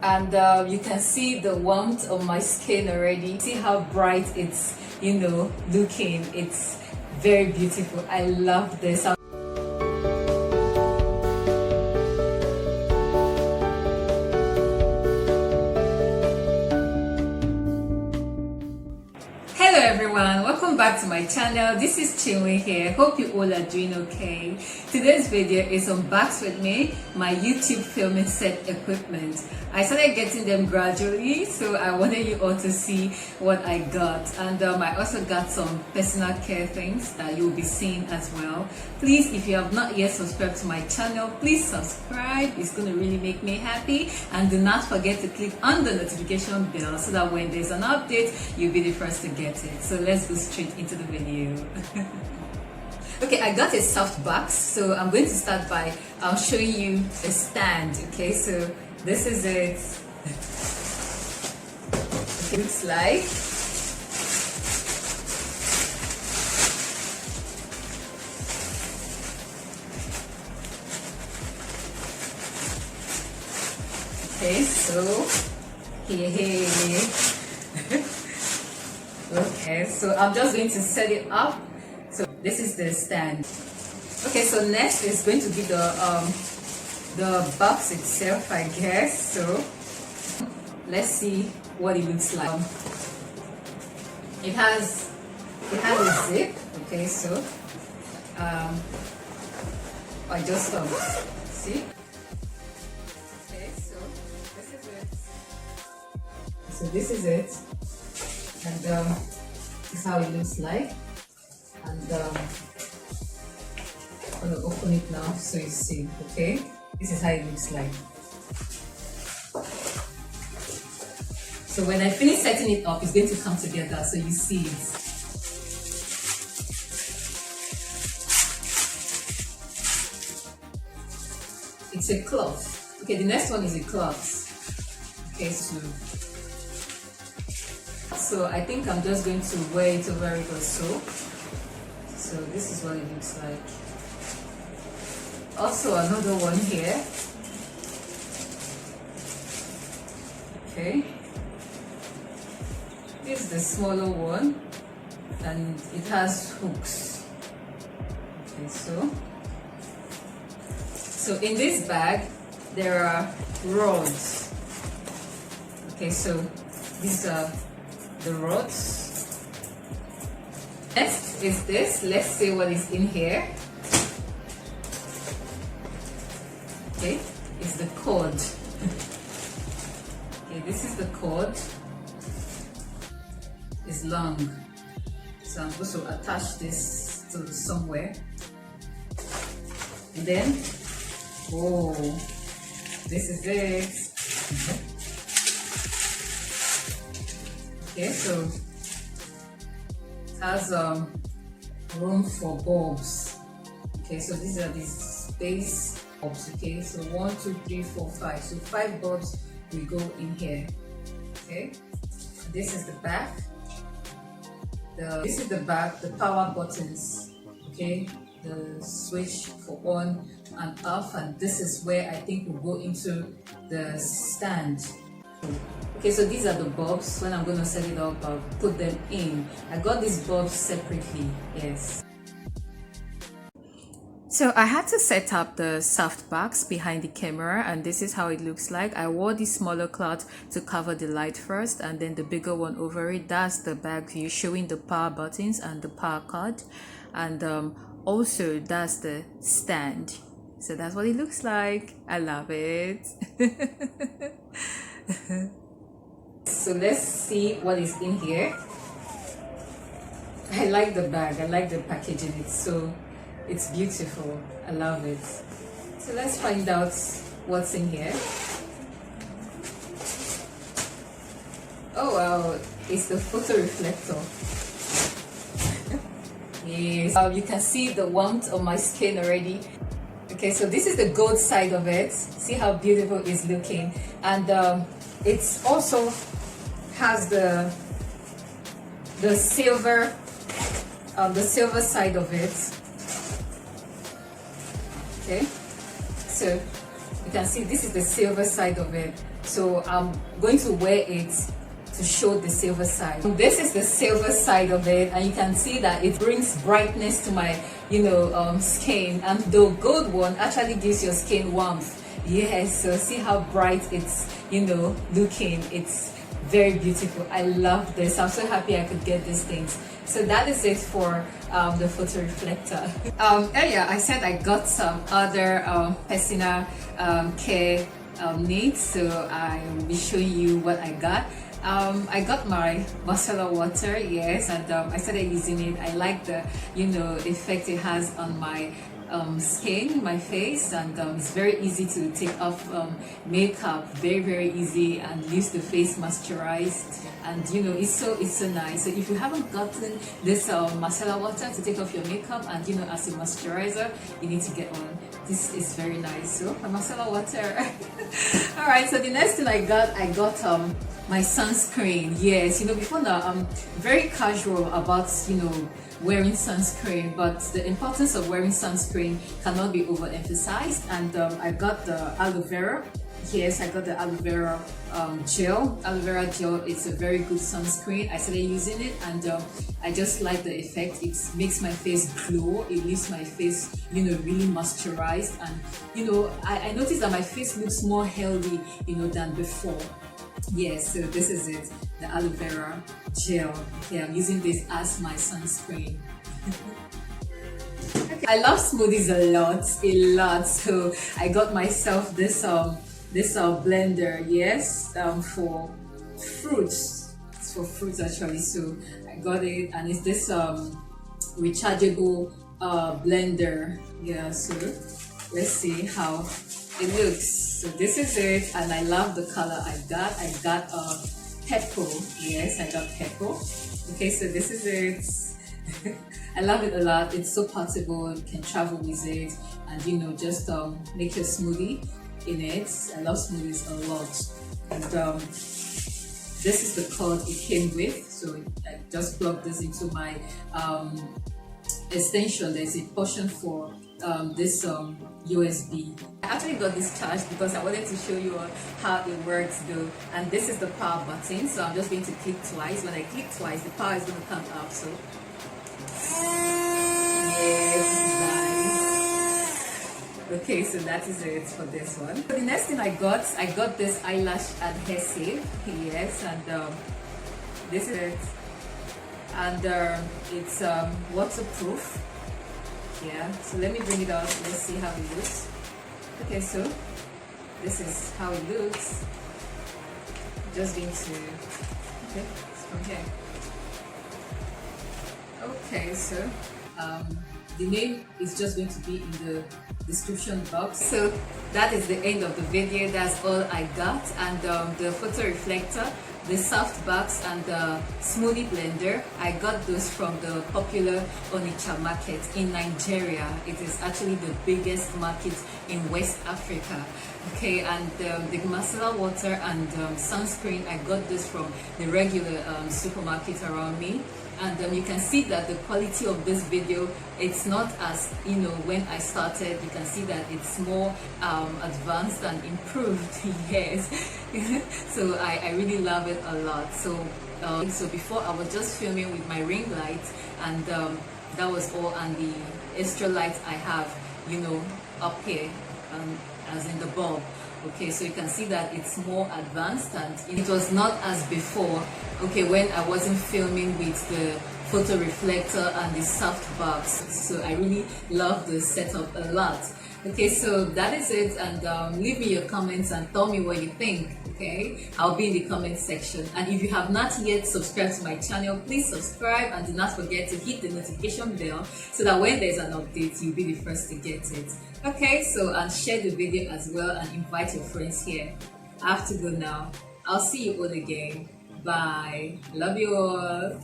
and you can see the warmth of my skin already. See how bright it's, you know, looking. It's very beautiful. I love this. Hello everyone, welcome back to my channel. This is Chinwe here. Hope you all are doing okay. Today's video is Unbox with me, my YouTube filming set equipment. I started getting them gradually, so I wanted you all to see what I got. And I also got some personal care things that you'll be seeing as well. Please, if you have not yet subscribed to my channel, please subscribe. It's going to really make me happy. And do not forget to click on the notification bell so that when there's an update, you'll be the first to get it. So let's go straight into the video. Okay, I got a soft box, so I'm going to start by showing you a stand. Okay, so this is it. It looks like. Okay, so here. Okay, so I'm just going to set it up. So this is the stand. Okay, so next is going to be the box itself, I guess. So let's see what it looks like. It has a zip. Okay, so I just see. Okay, so this is it. So this is it. And this is how it looks like. And I'm gonna open it now so you see. Okay, this is how it looks like. So when I finish setting it up, it's going to come together so you see it. It's a cloth. Okay, the next one is a cloth. Okay, so I think I'm just going to wear it over it or so. So this is what it looks like. Also another one here. Okay. This is the smaller one and it has hooks. Okay, so in this bag there are rods. Okay, so these are the rods. Next is this. Let's see what is in here. Okay, it's the cord. Okay, this is the cord. It's long, so I'm supposed to attach this to somewhere. And then, oh, this is it. Okay, so it has room for bulbs. Okay, so these are the space bulbs. Okay, so 1, 2, 3, 4, 5. So 5 bulbs will go in here. Okay, this is the back. This is the back, the power buttons. Okay, the switch for on and off, and this is where I think we'll go into the stand. Okay, so these are the bulbs. When I'm going to set it up, I'll put them in. I got these bulbs separately, yes. So I had to set up the soft box behind the camera, and this is how it looks like. I wore the smaller cloth to cover the light first, and then the bigger one over it. That's the back view showing the power buttons and the power cord, and also that's the stand. So that's what it looks like. I love it. So let's see what is in here. I like the bag. I like the packaging. It's beautiful. I love it. So let's find out what's in here. Oh wow, it's the photo reflector. Yes, you can see the warmth of my skin already. Okay, so this is the gold side of it. See how beautiful it's looking, and it's also has the silver side of it. Okay, so You can see this is the silver side of it, so I'm going to wear it to show the silver side. This is the silver side of it, and you can see that it brings brightness to my skin, and the gold one actually gives your skin warmth. Yes, so see how bright it's looking. It's very beautiful. I love this. I'm so happy I could get these things. So that is it for the photo reflector. Earlier I said I got some other personal care needs, so I will be showing you what I got. I got my Micellar Water, yes, and I started using it. I like the effect it has on my skin, my face, and it's very easy to take off makeup, very easy, and leaves the face moisturized, and it's so nice. So if you haven't gotten this Micellar Water to take off your makeup and as a moisturizer, you need to get one. This is very nice. So my Micellar Water. All right, so the next thing I got my sunscreen. Yes, before now I'm very casual about wearing sunscreen, but the importance of wearing sunscreen cannot be overemphasized. And I got the aloe vera. Yes, I got the aloe vera gel. Aloe vera gel, it's a very good sunscreen. I started using it, and I just like the effect. It makes my face glow. It leaves my face really moisturized, and I noticed that my face looks more healthy than before. Yes, so this is it, the aloe vera gel. Okay, I'm using this as my sunscreen. Okay. I love smoothies a lot. So I got myself this blender. Yes, for fruits. It's for fruits actually. So I got it, and it's this rechargeable blender. Yeah. So let's see how it looks. So this is it, and I love the color I got. I got purple. Yes, I got purple. Okay, so this is it. I love it a lot. It's so portable. You can travel with it, and just make your smoothie in it. I love smoothies a lot. And this is the cord it came with. So I just plugged this into my extension. There's a portion for this USB. I actually got this charged because I wanted to show you how it works though. And this is the power button, so I'm just going to click twice. When I click twice, the power is going to come up. So yes, nice. Okay, so that is it for this one. So the next thing I got this eyelash adhesive. Yes, and this is it. And it's waterproof. Yeah, so let me bring it out. Let's see how it looks. Okay, so this is how it looks. Just going to it's from here. Okay, so the name is just going to be in the description box. So that is the end of the video. That's all I got, and the photo reflector, the soft box, and the smoothie blender, I got those from the popular Onitsha market in Nigeria. It is actually the biggest market in West Africa. Okay, and the Micellar Water and sunscreen, I got this from the regular supermarket around me. And you can see that the quality of this video, it's not as when I started. You can see that it's more advanced and improved. Yes. So I really love it a lot. So so before I was just filming with my ring light, and that was all, and the extra light I have up here, as in the bulb. Okay, so you can see that it's more advanced, and it was not as before, okay, when I wasn't filming with the photo reflector and the soft box. So I really love the setup a lot. Okay, so that is it, and leave me your comments and tell me what you think. Okay, I'll be in the comment section, and if you have not yet subscribed to my channel, please subscribe, and do not forget to hit the notification bell so that when there's an update, you'll be the first to get it. Okay, so and share the video as well, and invite your friends here. I have to go now. I'll see you all again. Bye. Love you all.